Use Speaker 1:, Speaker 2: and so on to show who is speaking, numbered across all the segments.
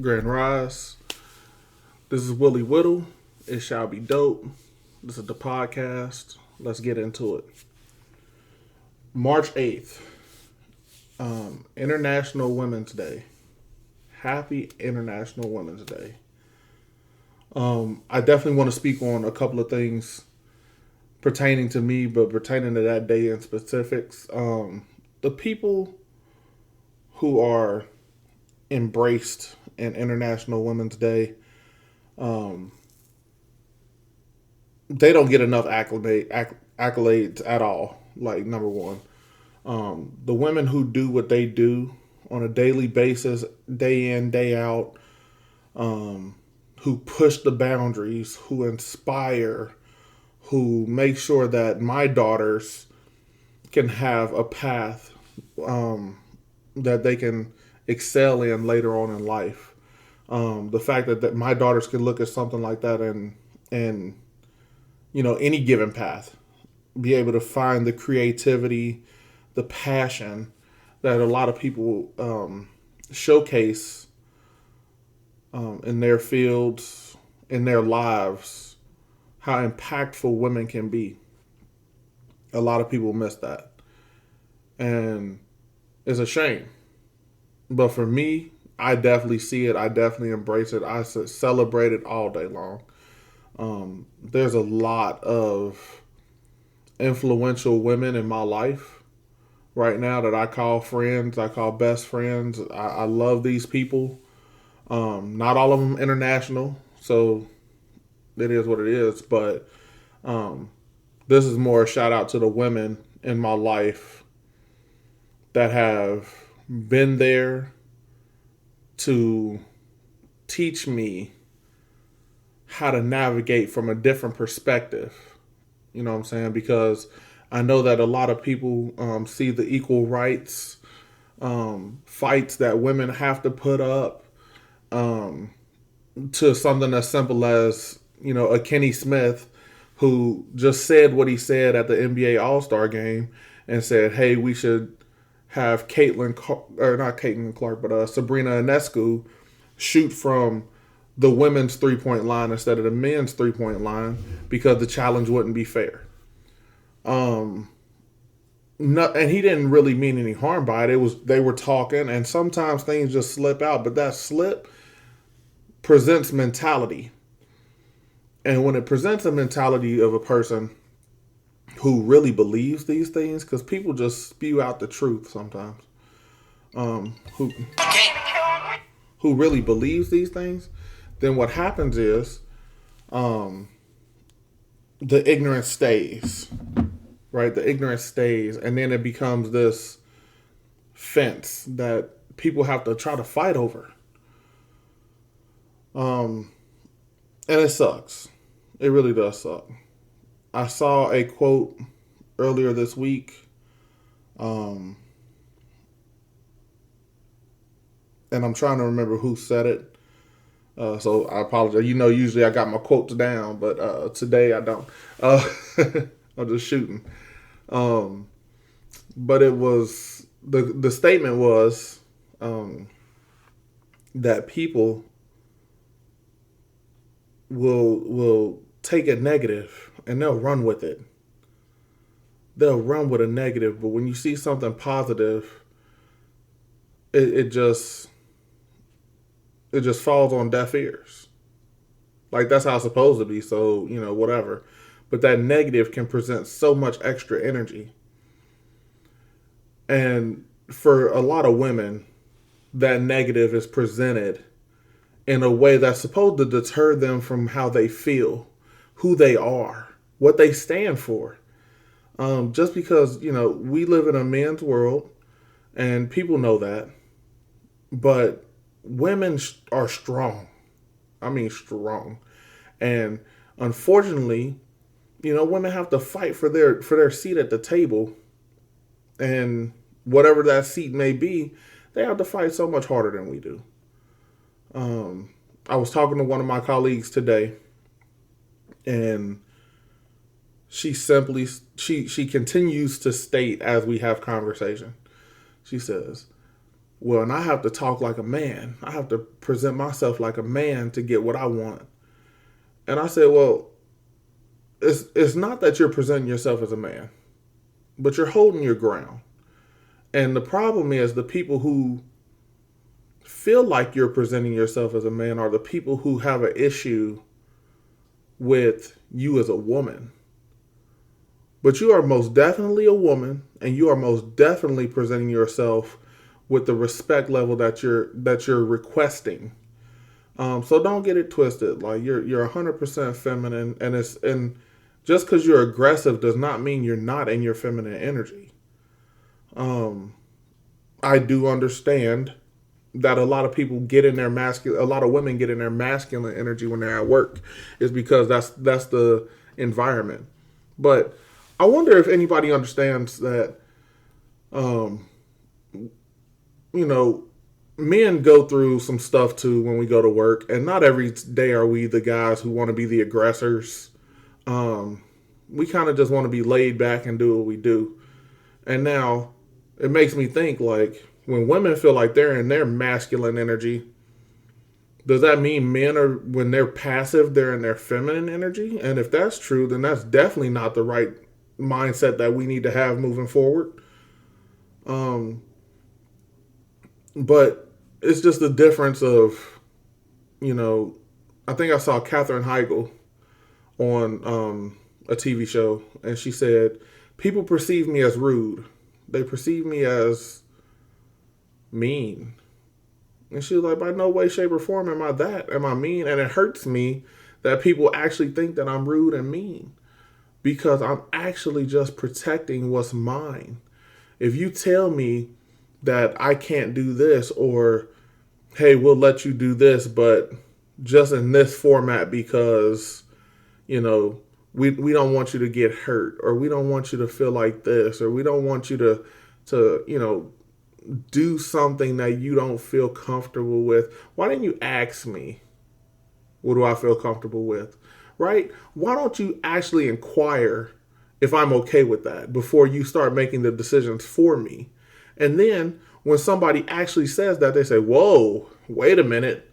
Speaker 1: Grand Rise. This is Willie Whittle. It shall be dope. This is the podcast. Let's get into it. March 8th, International Women's Day. Happy International Women's Day. I definitely want to speak on a couple of things pertaining to me, but pertaining to that day in specifics. The people who are embraced in International Women's Day, they don't get enough accolades at all. Like, number one, the women who do what they do on a daily basis, day in, day out, who push the boundaries, who inspire, who make sure that my daughters can have a path that they can excel in later on in life. The fact that my daughters can look at something like that and any given path, be able to find the creativity, the passion that a lot of people showcase in their fields, in their lives, how impactful women can be. A lot of people miss that. And it's a shame. But for me, I definitely see it. I definitely embrace it. I celebrate it all day long. There's a lot of influential women in my life right now that I call friends. I call best friends. I love these people. Not all of them international, so it is what it is. But this is more a shout out to the women in my life that have been there to teach me how to navigate from a different perspective. You know what I'm saying? Because I know that a lot of people see the equal rights fights that women have to put up to something as simple as, a Kenny Smith who just said what he said at the NBA All-Star game and said, hey, we should have Sabrina Ionescu shoot from the women's three-point line instead of the men's three-point line because the challenge wouldn't be fair. And he didn't really mean any harm by it. They were talking, and sometimes things just slip out, but that slip presents mentality. And when it presents a mentality of a person who really believes these things, because people just spew out the truth sometimes, who really believes these things, then what happens is the ignorance stays, right? The ignorance stays, and then it becomes this fence that people have to try to fight over. And it sucks. It really does suck. I saw a quote earlier this week. And I'm trying to remember who said it. So I apologize. Usually I got my quotes down, but today I don't. I'm just shooting. But it was, the statement was that people will take a negative and they'll run with it. They'll run with a negative, but when you see something positive, it just falls on deaf ears. Like, that's how it's supposed to be, so, whatever. But that negative can present so much extra energy. And for a lot of women, that negative is presented in a way that's supposed to deter them from how they feel, who they are, what they stand for. Just because, we live in a man's world, and people know that, but women are strong. I mean, strong. And unfortunately, women have to fight for their seat at the table, and whatever that seat may be, they have to fight so much harder than we do. I was talking to one of my colleagues today, and she continues to state as we have conversation. She says, Well, and I have to talk like a man. I have to present myself like a man to get what I want. And I said, well, it's not that you're presenting yourself as a man, but you're holding your ground. And the problem is the people who feel like you're presenting yourself as a man are the people who have an issue with you as a woman. But you are most definitely a woman, and you are most definitely presenting yourself with the respect level that you're requesting. So don't get it twisted. Like you're 100% feminine, and just because you're aggressive does not mean you're not in your feminine energy. I do understand that a lot of people get in their masculine, a lot of women get in their masculine energy when they're at work, is because that's the environment. But I wonder if anybody understands that, um, you know, men go through some stuff too when we go to work, and not every day are we the guys who want to be the aggressors. Um, we kind of just want to be laid back and do what we do. And now it makes me think like when women feel like they're in their masculine energy, does that mean men are, when they're passive, they're in their feminine energy? And if that's true, then that's definitely not the right mindset that we need to have moving forward. Um, but it's just the difference of, you know, I think I saw Katherine Heigl on a TV show, and she said, people perceive me as rude. They perceive me as mean. And she was like, by no way, shape, or form am I that. Am I mean? And it hurts me that people actually think that I'm rude and mean because I'm actually just protecting what's mine. If you tell me that I can't do this, or hey, we'll let you do this, but just in this format because, you know, we don't want you to get hurt, or we don't want you to feel like this, or we don't want you to you know, do something that you don't feel comfortable with. Why didn't you ask me? What do I feel comfortable with? Right? Why don't you actually inquire if I'm okay with that before you start making the decisions for me? And then when somebody actually says that, they say, whoa, wait a minute.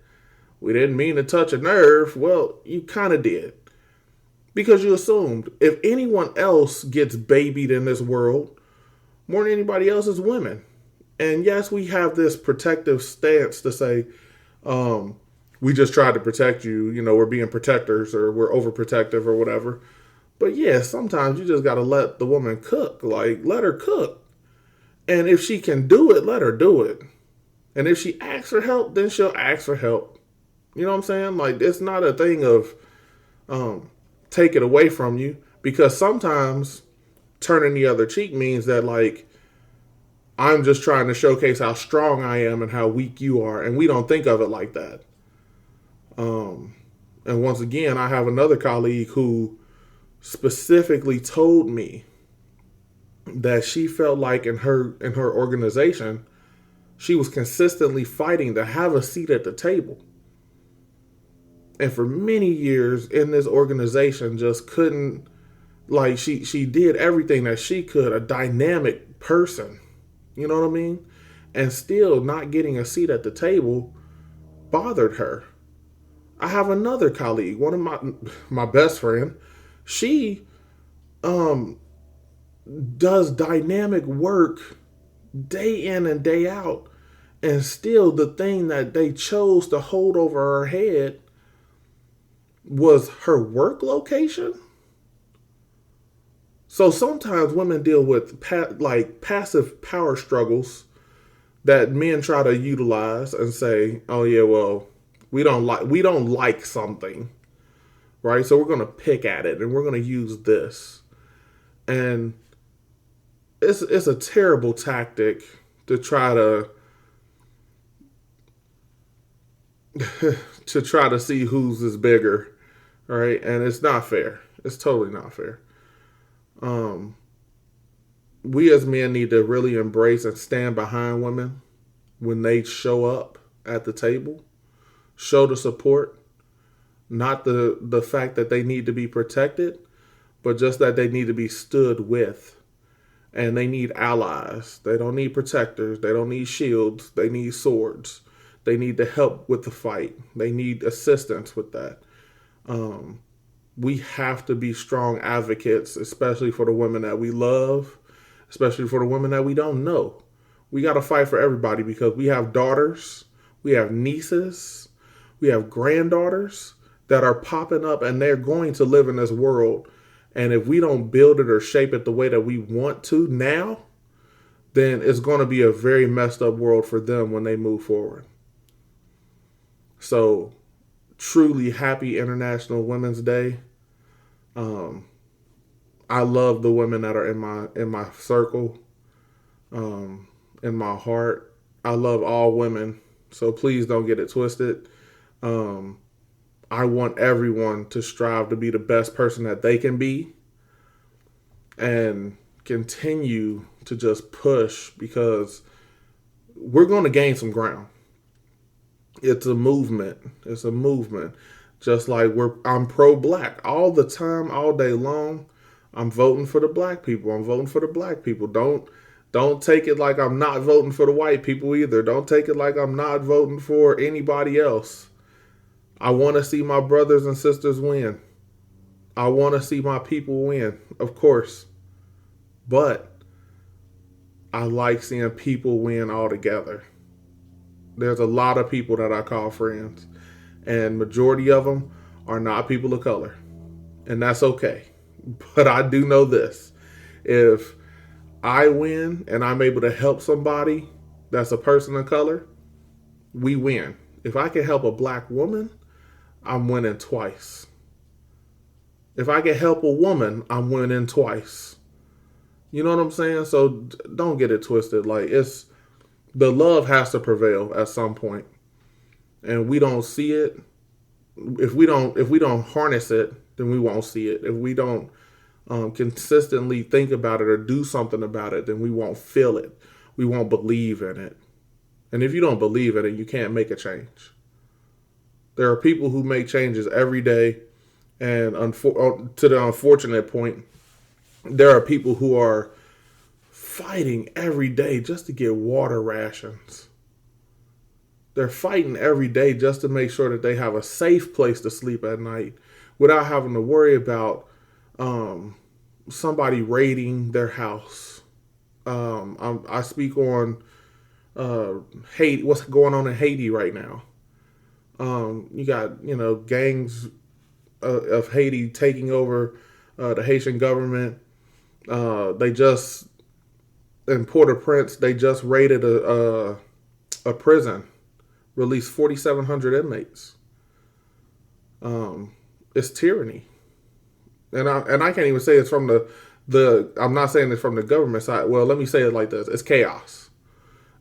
Speaker 1: We didn't mean to touch a nerve. Well, you kind of did. Because you assumed if anyone else gets babied in this world, more than anybody else is women. And yes, we have this protective stance to say, we just tried to protect you, you know, we're being protectors or we're overprotective or whatever. But yeah, sometimes you just got to let the woman cook. Like, let her cook. And if she can do it, let her do it. And if she asks for help, then she'll ask for help. You know what I'm saying? Like, it's not a thing of take it away from you, because sometimes turning the other cheek means that, like, I'm just trying to showcase how strong I am and how weak you are. And we don't think of it like that. And once again, I have another colleague who specifically told me that she felt like in her organization, she was consistently fighting to have a seat at the table. And for many years in this organization, just couldn't, like, she did everything that she could, a dynamic person, you know what I mean? And still not getting a seat at the table bothered her. I have another colleague, one of my best friend. She does dynamic work day in and day out, and still the thing that they chose to hold over her head was her work location. So sometimes women deal with passive power struggles that men try to utilize and say, "Oh yeah, well, we don't like something, right? So we're going to pick at it and we're going to use this." And it's a terrible tactic to try to to try to see whose is bigger, right? And it's not fair. It's totally not fair. We as men need to really embrace and stand behind women when they show up at the table. Show the support, not the fact that they need to be protected, but just that they need to be stood with. and they need allies. They don't need protectors. They don't need shields. They need swords. They need the help with the fight. They need assistance with that. We have to be strong advocates, especially for the women that we love, especially for the women that we don't know. We got to fight for everybody because we have daughters, we have nieces, we have granddaughters that are popping up and they're going to live in this world. And if we don't build it or shape it the way that we want to now, then it's going to be a very messed up world for them when they move forward. So, truly happy International Women's Day. I love the women that are in my circle, in my heart. I love all women, so please don't get it twisted. I want everyone to strive to be the best person that they can be and continue to just push because we're going to gain some ground. It's a movement. It's a movement. Just like I'm pro-black all the time, all day long. I'm voting for the black people. I'm voting for the black people. Don't take it like I'm not voting for the white people either. Don't take it like I'm not voting for anybody else. I want to see my brothers and sisters win. I want to see my people win, of course. But I like seeing people win all together. There's a lot of people that I call friends, and majority of them are not people of color, and that's okay. But I do know this: if I win and I'm able to help somebody that's a person of color, we win. If I can help a black woman, I'm winning twice. If I can help a woman, I'm winning twice. You know what I'm saying? So don't get it twisted. Like, it's the love has to prevail at some point, and we don't see it. If we don't harness it, then we won't see it. If we don't consistently think about it or do something about it, then we won't feel it. We won't believe in it. And if you don't believe in it, you can't make a change. There are people who make changes every day, and to the unfortunate point, there are people who are fighting every day just to get water rations. They're fighting every day just to make sure that they have a safe place to sleep at night without having to worry about somebody raiding their house. I speak on Haiti, what's going on in Haiti right now. You got, gangs of Haiti taking over the Haitian government. In Port-au-Prince, they just raided a prison, released 4,700 inmates. It's tyranny. And I can't even say it's from I'm not saying it's from the government side. Well, let me say it like this. It's chaos.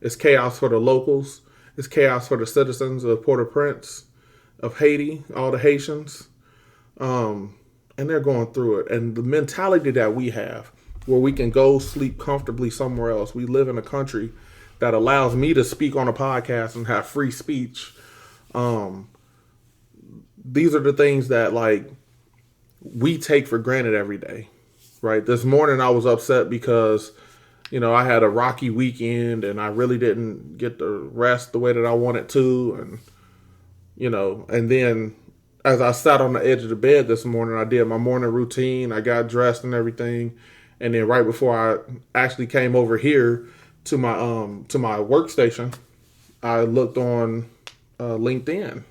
Speaker 1: It's chaos for the locals. It's chaos for the citizens of Port-au-Prince, of Haiti, all the Haitians. And they're going through it. And the mentality that we have, where we can go sleep comfortably somewhere else. We live in a country that allows me to speak on a podcast and have free speech. These are the things that, like, we take for granted every day, right? This morning I was upset because, I had a rocky weekend and I really didn't get the rest the way that I wanted to. And then as I sat on the edge of the bed this morning, I did my morning routine. I got dressed and everything. And then right before I actually came over here to my workstation, I looked on LinkedIn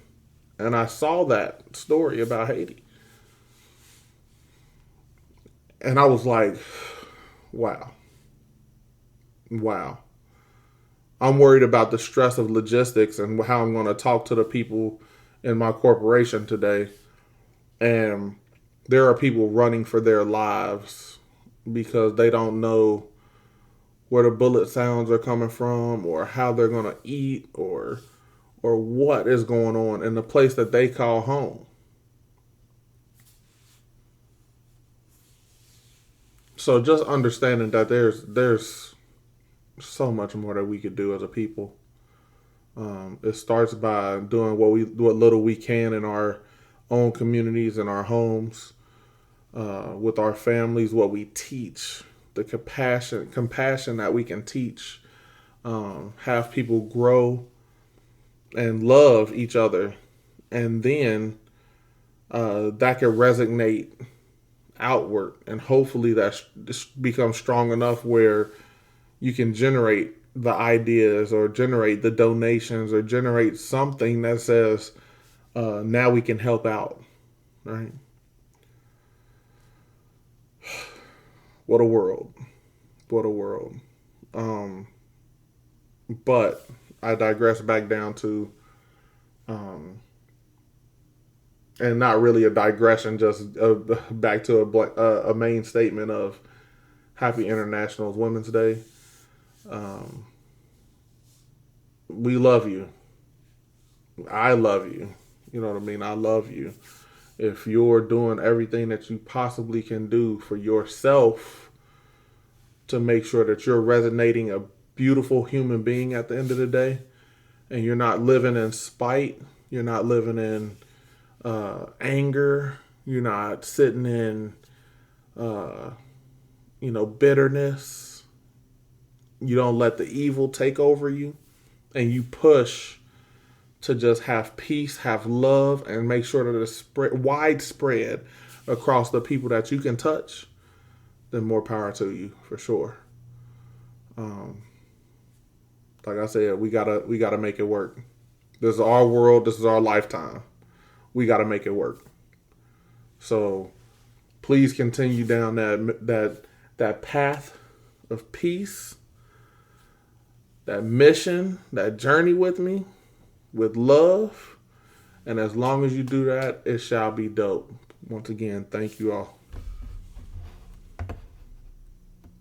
Speaker 1: and I saw that story about Haiti. And I was like, wow. I'm worried about the stress of logistics and how I'm going to talk to the people in my corporation today. And there are people running for their lives because they don't know where the bullet sounds are coming from or how they're going to eat or what is going on in the place that they call home. So just understanding that there's so much more that we could do as a people. It starts by doing what little we can in our own communities and our homes, with our families, what we teach, the compassion that we can teach, have people grow and love each other, and then that can resonate outward, and hopefully that becomes strong enough where you can generate the ideas or generate the donations or generate something that says now we can help out, right? What a world. What a world. Um, but I digress back down to, and not really a digression, just back to a main statement of Happy International Women's Day. We love you. I love you. You know what I mean? I love you. If you're doing everything that you possibly can do for yourself to make sure that you're resonating a beautiful human being at the end of the day, and you're not living in spite, you're not living in anger, you're not sitting in, bitterness, you don't let the evil take over you, and you push to just have peace, have love, and make sure that it's widespread across the people that you can touch, then more power to you for sure. Like I said, we gotta make it work. This is our world. This is our lifetime. We gotta make it work. So please continue down that path of peace, that mission, that journey with me, with love. And as long as you do that, it shall be dope. Once again, thank you all.